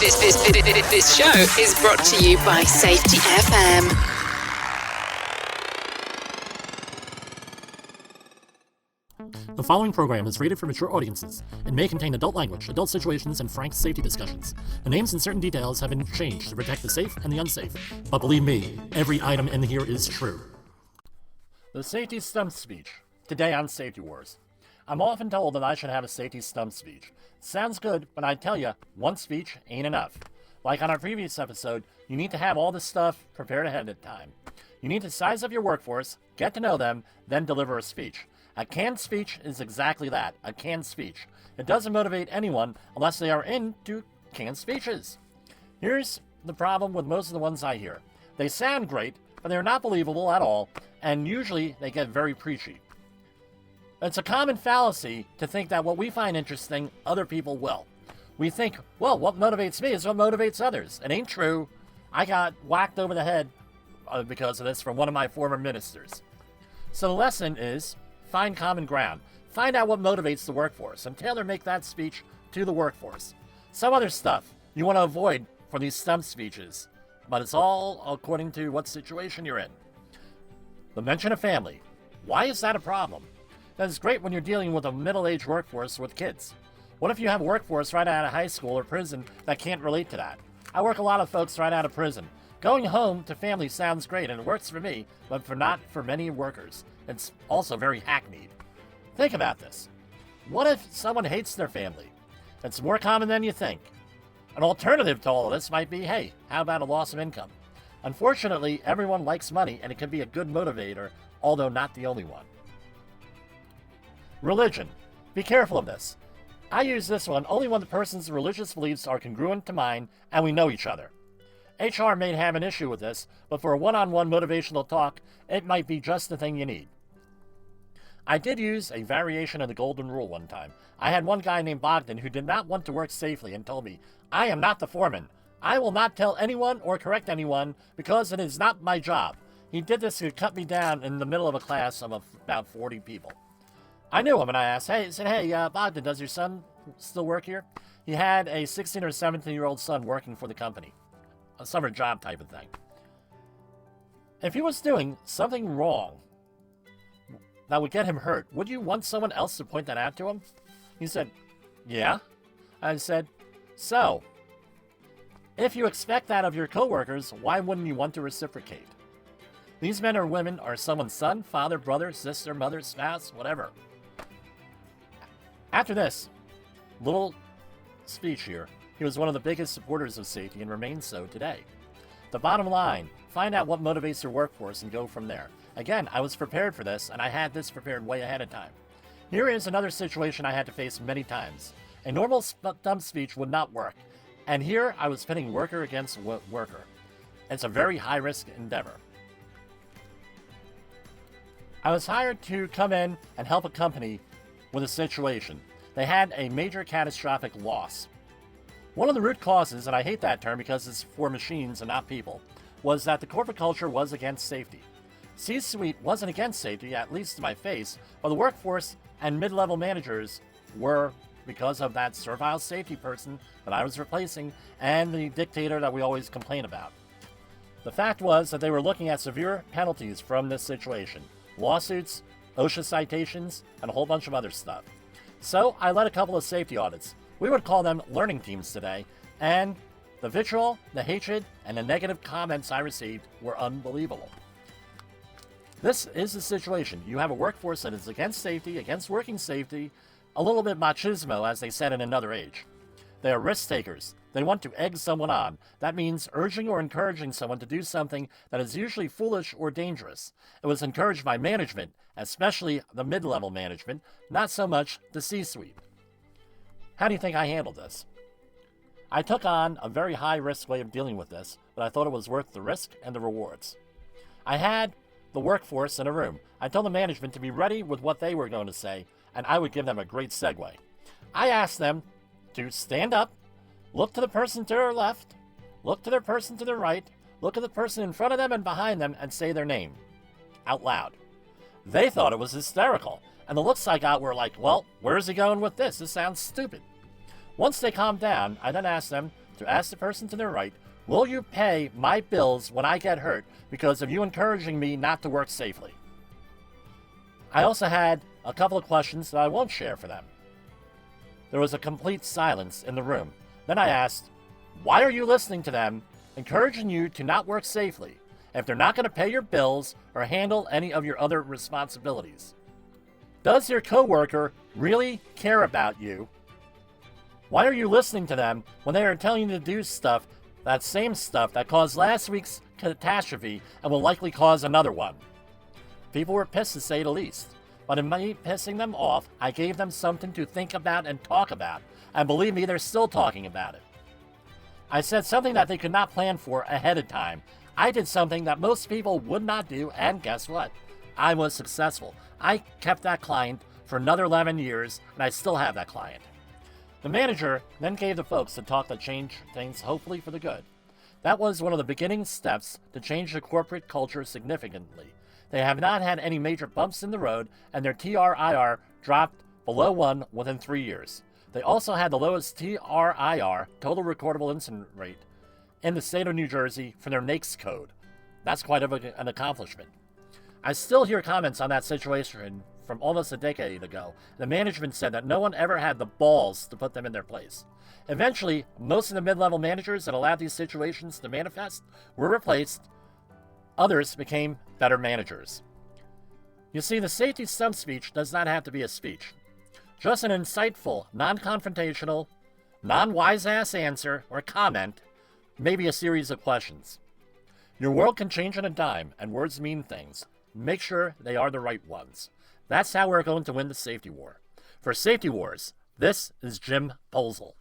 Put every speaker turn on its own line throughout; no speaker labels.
This show is brought to you by Safety FM.
The following program is rated for mature audiences and may contain adult language, adult situations, and frank safety discussions. The names and certain details have been changed to protect the safe and the unsafe, but believe me, every item in here is true. The Safety Stump Speech, today on Safety Wars. I'm often told that I should have a Safety Stump Speech. Sounds good, but I tell you, one speech ain't enough. Like on our previous episode, you need to have all this stuff prepared ahead of time. You need to size up your workforce, get to know them, then deliver a speech. A canned speech is exactly that, a canned speech. It doesn't motivate anyone unless they are into canned speeches. Here's the problem with most of the ones I hear. They sound great, but they're not believable at all, and usually they get very preachy. It's a common fallacy to think that what we find interesting, other people will. We think, well, what motivates me is what motivates others. It ain't true. I got whacked over the head because of this from one of my former ministers. So the lesson is, find common ground. Find out what motivates the workforce and tailor-make that speech to the workforce. Some other stuff you want to avoid for these stump speeches, but it's all according to what situation you're in. The mention of family. Why is that a problem? That's great when you're dealing with a middle-aged workforce with kids. What if you have a workforce right out of high school or prison that can't relate to that? I work a lot of folks right out of prison. Going home to family sounds great, and it works for me, but not for many workers. It's also very hackneyed. Think about this. What if someone hates their family? It's more common than you think. An alternative to all of this might be, hey, how about a loss of income? Unfortunately, everyone likes money, and it can be a good motivator, although not the only one. Religion. Be careful of this. I use this one only when the person's religious beliefs are congruent to mine and we know each other. HR may have an issue with this, but for a one-on-one motivational talk, it might be just the thing you need. I did use a variation of the golden rule one time. I had one guy named Bogdan who did not want to work safely and told me, I am not the foreman. I will not tell anyone or correct anyone because it is not my job. He did this to cut me down in the middle of a class of about 40 people. I knew him and I asked, hey, Bogdan, does your son still work here? He had a 16 or 17-year-old son working for the company. A summer job type of thing. If he was doing something wrong that would get him hurt, would you want someone else to point that out to him? He said, yeah. I said, so, if you expect that of your coworkers, why wouldn't you want to reciprocate? These men or women are someone's son, father, brother, sister, mother, spouse, whatever. After this little speech here, he was one of the biggest supporters of safety and remains so today. The bottom line, find out what motivates your workforce and go from there. Again, I was prepared for this, and I had this prepared way ahead of time. Here is another situation I had to face many times. A normal stump speech would not work, and here I was pitting worker against worker. It's a very high-risk endeavor. I was hired to come in and help a company with a situation. They had a major catastrophic loss. One of the root causes, and I hate that term because it's for machines and not people, was that the corporate culture was against safety. C-suite wasn't against safety, at least to my face, but the workforce and mid-level managers were because of that servile safety person that I was replacing and the dictator that we always complain about. The fact was that they were looking at severe penalties from this situation. Lawsuits, OSHA citations, and a whole bunch of other stuff. So I led a couple of safety audits. We would call them learning teams today, and the vitriol, the hatred, and the negative comments I received were unbelievable. This is the situation. You have a workforce that is against safety, against working safety, a little bit machismo, as they said in another age. They are risk takers. They want to egg someone on. That means urging or encouraging someone to do something that is usually foolish or dangerous. It was encouraged by management, especially the mid-level management, not so much the C-suite. How do you think I handled this? I took on a very high-risk way of dealing with this, but I thought it was worth the risk and the rewards. I had the workforce in a room. I told the management to be ready with what they were going to say, and I would give them a great segue. I asked them to stand up, look to the person to their left, look to the person to their right, look at the person in front of them and behind them, and say their name out loud. They thought it was hysterical, and the looks I got were like, well, where is he going with this? This sounds stupid. Once they calmed down, I then asked them to to ask the person to their right, will you pay my bills when I get hurt because of you encouraging me not to work safely? I also had a couple of questions that I won't share for them. There was a complete silence in the room. Then I asked, why are you listening to them, encouraging you to not work safely if they're not going to pay your bills or handle any of your other responsibilities? Does your coworker really care about you? Why are you listening to them when they are telling you to do stuff, that same stuff that caused last week's catastrophe and will likely cause another one? People were pissed, to say the least. But in me pissing them off, I gave them something to think about and talk about. And believe me, they're still talking about it. I said something that they could not plan for ahead of time. I did something that most people would not do, and guess what? I was successful. I kept that client for another 11 years, and I still have that client. The manager then gave the folks the talk that changed things, hopefully for the good. That was one of the beginning steps to change the corporate culture significantly. They have not had any major bumps in the road, and their TRIR dropped below 1 within 3 years. They also had the lowest TRIR, total recordable incident rate, in the state of New Jersey for their NAICS code. That's quite an accomplishment. I still hear comments on that situation from almost a decade ago. The management said that no one ever had the balls to put them in their place. Eventually, most of the mid-level managers that allowed these situations to manifest were replaced. Others became better managers. You see, the Safety Stump Speech does not have to be a speech. Just an insightful, non-confrontational, non-wise-ass answer or comment, maybe a series of questions. Your world can change on a dime, and words mean things. Make sure they are the right ones. That's how we're going to win the safety war. For Safety Wars, this is Jim Posel.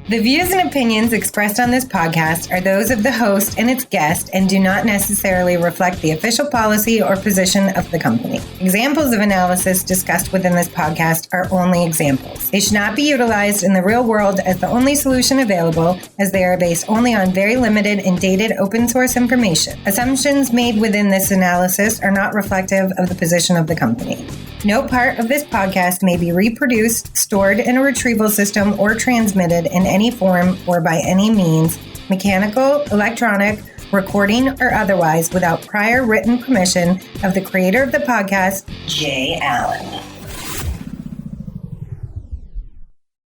The views and opinions expressed on this podcast are those of the host and its guest and do not necessarily reflect the official policy or position of the company. Examples of analysis discussed within this podcast are only examples. They should not be utilized in the real world as the only solution available, as they are based only on very limited and dated open source information. Assumptions made within this analysis are not reflective of the position of the company. No part of this podcast may be reproduced, stored in a retrieval system, or transmitted in any form or by any means, mechanical, electronic, recording, or otherwise, without prior written permission of the creator of the podcast, Jay Allen.